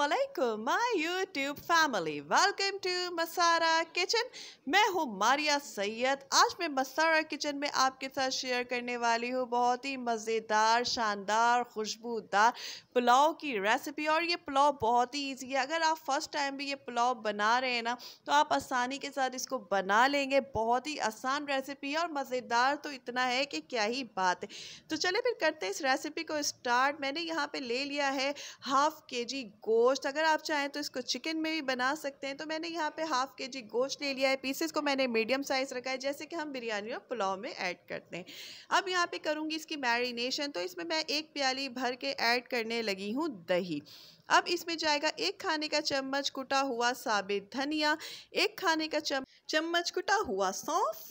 अस्सलामुअलैकुम my YouTube family, welcome to Masara kitchen. मैं हूँ मारिया सैयद। आज मैं मसारा किचन में आपके साथ शेयर करने वाली हूँ बहुत ही मज़ेदार, शानदार, खुशबूदार पुलाव की रेसिपी। और ये पुलाव बहुत ही ईजी है। अगर आप फर्स्ट टाइम भी ये पुलाव बना रहे हैं ना, तो आप आसानी के साथ इसको बना लेंगे। बहुत ही आसान रेसिपी है और मज़ेदार तो इतना है कि क्या ही बात है। तो चले फिर करते हैं इस रेसिपी को स्टार्ट। मैंने यहाँ पे ले लिया है हाफ केजी गोश्त। अगर आप चाहें तो इसको चिकन में भी बना सकते हैं। तो मैंने यहाँ पे हाफ केजी गोश्त ले लिया है। पीसेस को मैंने मीडियम साइज रखा है, जैसे कि हम बिरयानी और पुलाव में ऐड करते हैं। अब यहाँ पे करूँगी इसकी मैरिनेशन। तो इसमें मैं एक प्याली भर के ऐड करने लगी हूँ दही। अब इसमें जाएगा 1 खाने का चम्मच कुटा हुआ साबित धनिया, 1 खाने का चम्मच कुटा हुआ सौंफ,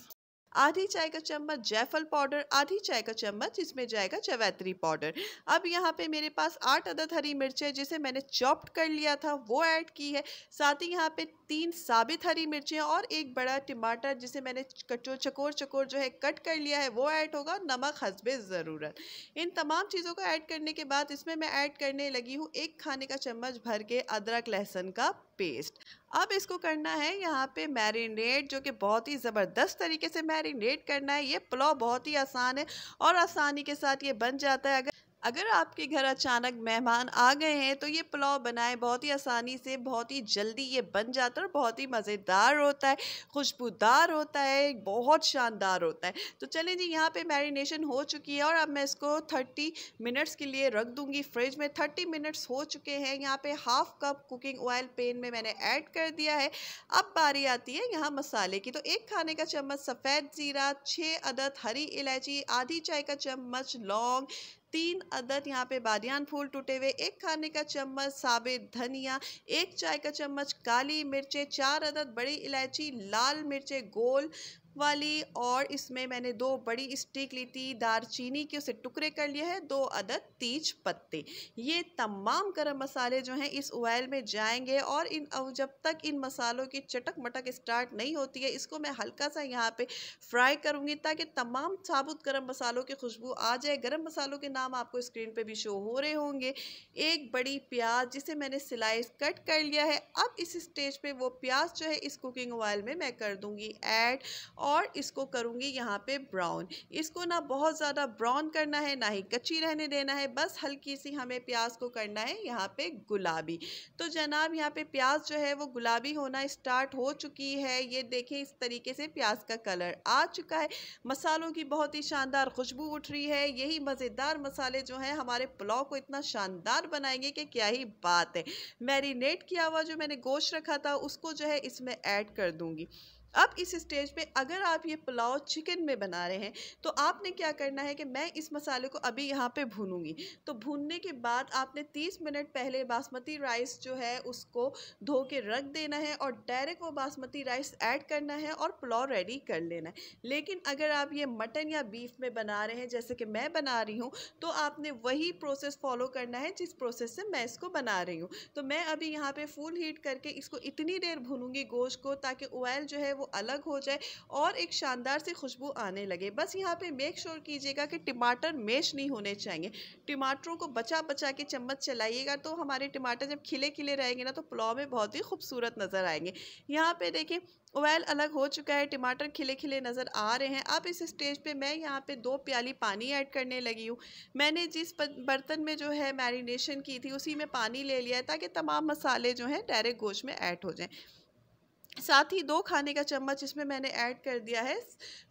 आधी चाय का चम्मच जायफल पाउडर, आधी चाय का चम्मच इसमें जाएगा जावित्री पाउडर। अब यहाँ पे मेरे पास 8 अदद हरी मिर्चें जिसे मैंने चॉप्ड कर लिया था वो ऐड की है। साथ ही यहाँ पे 3 साबित हरी मिर्चें और एक बड़ा टमाटर जिसे मैंने चकोर चकोर जो है कट कर लिया है वो ऐड होगा। नमक हस्बे ज़रूरत। इन तमाम चीज़ों को ऐड करने के बाद इसमें मैं ऐड करने लगी हूँ 1 खाने का चम्मच भर के अदरक लहसुन का पेस्ट। अब इसको करना है यहाँ पे मैरिनेट, जो कि बहुत ही ज़बरदस्त तरीके से मैरिनेट करना है। ये पुलाव बहुत ही आसान है और आसानी के साथ ये बन जाता है। अगर आपके घर अचानक मेहमान आ गए हैं तो ये पुलाव बनाएं, बहुत ही आसानी से, बहुत ही जल्दी ये बन जाता है और बहुत ही मज़ेदार होता है, खुशबूदार होता है, बहुत शानदार होता है। तो चलें जी, यहाँ पे मैरिनेशन हो चुकी है और अब मैं इसको 30 मिनट्स के लिए रख दूँगी फ्रिज में। 30 मिनट्स हो चुके हैं। यहाँ पे half cup cooking oil pan में मैंने ऐड कर दिया है। अब बारी आती है यहाँ मसाले की। तो 1 खाने का चम्मच सफ़ेद ज़ीरा, 6 अदद हरी इलायची, आधी चाय का चम्मच लौंग, 3 अदद यहाँ पे बादियान फूल टूटे हुए, 1 खाने का चम्मच साबित धनिया, 1 चाय का चम्मच काली मिर्चें, 4 अदद बड़ी इलायची, लाल मिर्चें गोल वाली, और इसमें मैंने 2 बड़ी स्टिक ली थी दारचीनी के, उसे टुकड़े कर लिए हैं, 2 अदद तेज पत्ते। ये तमाम गरम मसाले जो हैं इस ऑयल में जाएंगे और जब तक इन मसालों की चटक मटक स्टार्ट नहीं होती है, इसको मैं हल्का सा यहाँ पे फ्राई करूँगी ताकि तमाम साबुत गरम मसालों की खुशबू आ जाए। गरम मसालों के नाम आपको स्क्रीन पे भी शो हो रहे होंगे। 1 बड़ी प्याज जिसे मैंने स्लाइस कट कर लिया है। अब इस स्टेज पे वो प्याज जो है इस कुकिंग ऑयल में मैं कर दूंगी ऐड और इसको करूंगी यहाँ पे ब्राउन। इसको ना बहुत ज़्यादा ब्राउन करना है, ना ही कच्ची रहने देना है, बस हल्की सी हमें प्याज को करना है यहाँ पे गुलाबी। तो जनाब यहाँ पे प्याज जो है वो गुलाबी होना स्टार्ट हो चुकी है। ये देखें, इस तरीके से प्याज का कलर आ चुका है। मसालों की बहुत ही शानदार खुशबू उठ रही है। यही मज़ेदार मसाले जो हैं हमारे पुलाव को इतना शानदार बनाएंगे कि क्या ही बात है। मैरिनेट किया हुआ जो मैंने गोश्त रखा था उसको जो है इसमें ऐड कर दूंगी। अब इस स्टेज पे अगर आप ये पुलाव चिकन में बना रहे हैं तो आपने क्या करना है कि मैं इस मसाले को अभी यहाँ पे भूनूंगी। तो भूनने के बाद आपने 30 मिनट पहले बासमती राइस जो है उसको धो के रख देना है और डायरेक्ट वो बासमती राइस ऐड करना है और पुलाव रेडी कर लेना है। लेकिन अगर आप ये मटन या बीफ में बना रहे हैं जैसे कि मैं बना रही हूँ, तो आपने वही प्रोसेस फॉलो करना है जिस प्रोसेस से मैं इसको बना रही हूँ। तो मैं अभी यहाँ पे फुल हीट करके इसको इतनी देर भूनूंगी गोश्त को ताकि ऑयल जो है वो अलग हो जाए और एक शानदार सी खुशबू आने लगे। बस यहाँ पे मेक श्योर कीजिएगा कि टमाटर मैश नहीं होने चाहिए। टमाटरों को बचा बचा के चम्मच चलाइएगा तो हमारे टमाटर जब खिले खिले रहेंगे ना तो पुलाव में बहुत ही खूबसूरत नज़र आएंगे। यहाँ पे देखिए ऑयल अलग हो चुका है, टमाटर खिले खिले नज़र आ रहे हैं। अब इस स्टेज पे मैं यहाँ पे 2 प्याली पानी ऐड करने लगी हूँ। मैंने जिस बर्तन में जो है मैरिनेशन की थी उसी में पानी ले लिया है ताकि तमाम मसाले जो हैं डायरेक्ट गोश्त में ऐड हो जाएं। साथ ही 2 खाने का चम्मच इसमें मैंने ऐड कर दिया है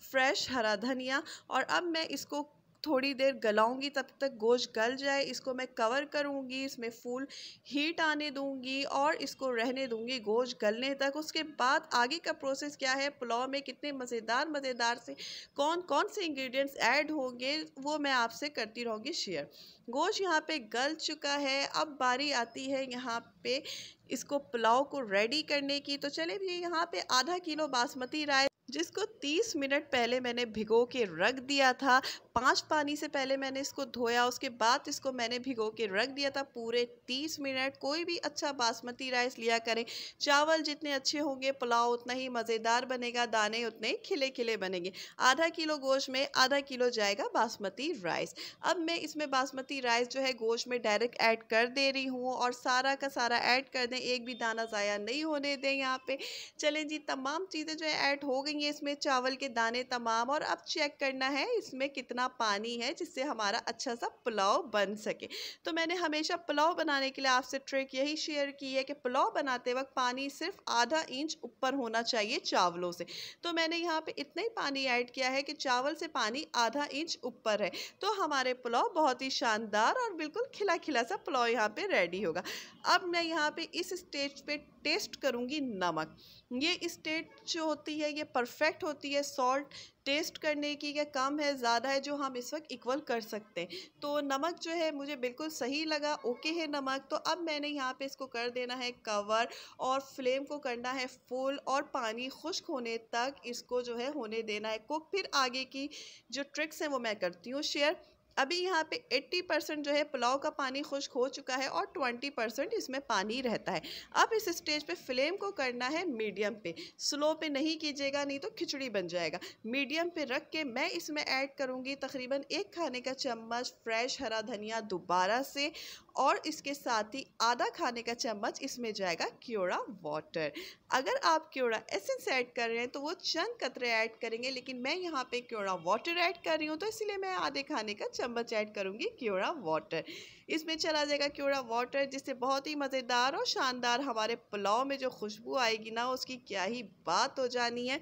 फ्रेश हरा धनिया। और अब मैं इसको थोड़ी देर गलाऊंगी, तब तक गोश्त गल जाए। इसको मैं कवर करूंगी, इसमें फुल हीट आने दूंगी और इसको रहने दूंगी गोश्त गलने तक। उसके बाद आगे का प्रोसेस क्या है, पुलाव में कितने मज़ेदार से कौन कौन से इंग्रेडिएंट्स ऐड होंगे वो मैं आपसे करती रहूँगी शेयर। गोश्त यहाँ पे गल चुका है। अब बारी आती है यहाँ पे इसको पुलाव को रेडी करने की। तो चले भी यहाँ पे आधा किलो बासमती राइस जिसको 30 मिनट पहले मैंने भिगो के रख दिया था। 5 पानी से पहले मैंने इसको धोया, उसके बाद इसको मैंने भिगो के रख दिया था पूरे 30 मिनट। कोई भी अच्छा बासमती राइस लिया करें, चावल जितने अच्छे होंगे पुलाव उतना ही मज़ेदार बनेगा, दाने उतने खिले खिले बनेंगे। आधा किलो गोश्त में आधा किलो जाएगा बासमती राइस। अब मैं इसमें बासमती राइस जो है गोश्त में डायरेक्ट ऐड कर दे रही हूँ और सारा का सारा ऐड कर दें, एक भी दाना ज़ाया नहीं होने दें यहाँ पे। चलें जी, तमाम चीज़ें जो है ऐड हो गई हैं इसमें, चावल के दाने तमाम। और अब चेक करना है इसमें कितना पानी है जिससे हमारा अच्छा सा पुलाव बन सके। तो मैंने हमेशा पुलाव बनाने के लिए आपसे ट्रिक यही शेयर की है कि पुलाव बनाते वक्त पानी सिर्फ आधा इंच ऊपर होना चाहिए चावलों से। तो मैंने यहाँ पे इतना ही पानी ऐड किया है कि चावल से पानी आधा इंच ऊपर है, तो हमारे पुलाव बहुत ही शानदार और बिल्कुल खिला खिला सा पुलाव यहाँ पे रेडी होगा। अब मैं यहाँ पे इस स्टेज पे टेस्ट करूँगी नमक। ये स्टेज जो होती है ये परफेक्ट होती है सॉल्ट टेस्ट करने की, कि कम है ज़्यादा है, जो हम इस वक्त इक्वल कर सकते हैं। तो नमक जो है मुझे बिल्कुल सही लगा, ओके है नमक। तो अब मैंने यहाँ पे इसको कर देना है कवर और फ्लेम को करना है फुल और पानी खुश्क होने तक इसको जो है होने देना है कुक। फिर आगे की जो ट्रिक्स हैं वो मैं करती हूँ शेयर। अभी यहाँ पे 80% जो है पुलाव का पानी खुश्क हो चुका है और 20% इसमें पानी रहता है। अब इस स्टेज पे फ्लेम को करना है मीडियम पे, स्लो पे नहीं कीजिएगा नहीं तो खिचड़ी बन जाएगा। मीडियम पे रख के मैं इसमें ऐड करूँगी तकरीबन 1 खाने का चम्मच फ्रेश हरा धनिया दोबारा से, और इसके साथ ही आधा खाने का चम्मच इसमें जाएगा क्योड़ा वाटर। अगर आप क्योड़ा एसेंस ऐड कर रहे हैं तो वो चंद कतरे ऐड करेंगे, लेकिन मैं यहाँ पे क्योड़ा वाटर ऐड कर रही हूँ तो इसलिए मैं आधे खाने का चम्मच ऐड करूँगी क्योड़ा वाटर। इसमें चला जाएगा क्योड़ा वाटर, जिससे बहुत ही मज़ेदार और शानदार हमारे पुलाव में जो खुशबू आएगी ना उसकी क्या ही बात हो जानी है।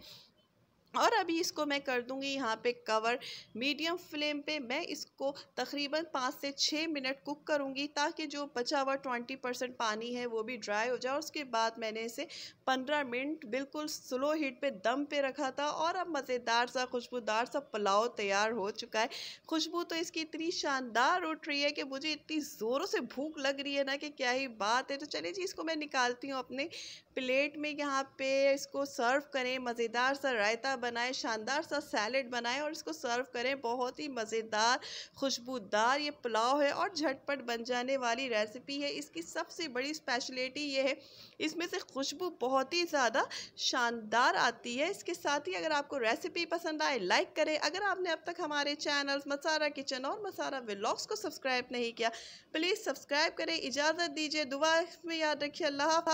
और अभी इसको मैं कर दूंगी यहाँ पे कवर मीडियम फ्लेम पे। मैं इसको तकरीबन 5 से 6 मिनट कुक करूँगी ताकि जो बचा हुआ 20% पानी है वो भी ड्राई हो जाए। उसके बाद मैंने इसे 15 मिनट बिल्कुल स्लो हीट पे दम पे रखा था और अब मज़ेदार सा खुशबूदार सा पुलाव तैयार हो चुका है। खुशबू तो इसकी इतनी शानदार उठ रही है कि मुझे इतनी ज़ोरों से भूख लग रही है ना कि क्या ही बात है। तो चलिए जी, इसको मैं निकालती हूँ अपने प्लेट में। यहाँ पे इसको सर्व करें, मज़ेदार सा रायता बनाएं, शानदार सा सैलेड बनाएं और इसको सर्व करें। बहुत ही मज़ेदार खुशबूदार ये पुलाव है और झटपट बन जाने वाली रेसिपी है। इसकी सबसे बड़ी स्पेशलिटी ये है इसमें से खुशबू बहुत ही ज़्यादा शानदार आती है। इसके साथ ही अगर आपको रेसिपी पसंद आए लाइक करें। अगर आपने अब तक हमारे चैनल्स मसारा किचन और मसारा व्लॉग्स को सब्सक्राइब नहीं किया प्लीज़ सब्सक्राइब करें। इजाज़त दीजिए, दुआ में याद रखिए। अल्लाह हाफ़िज़।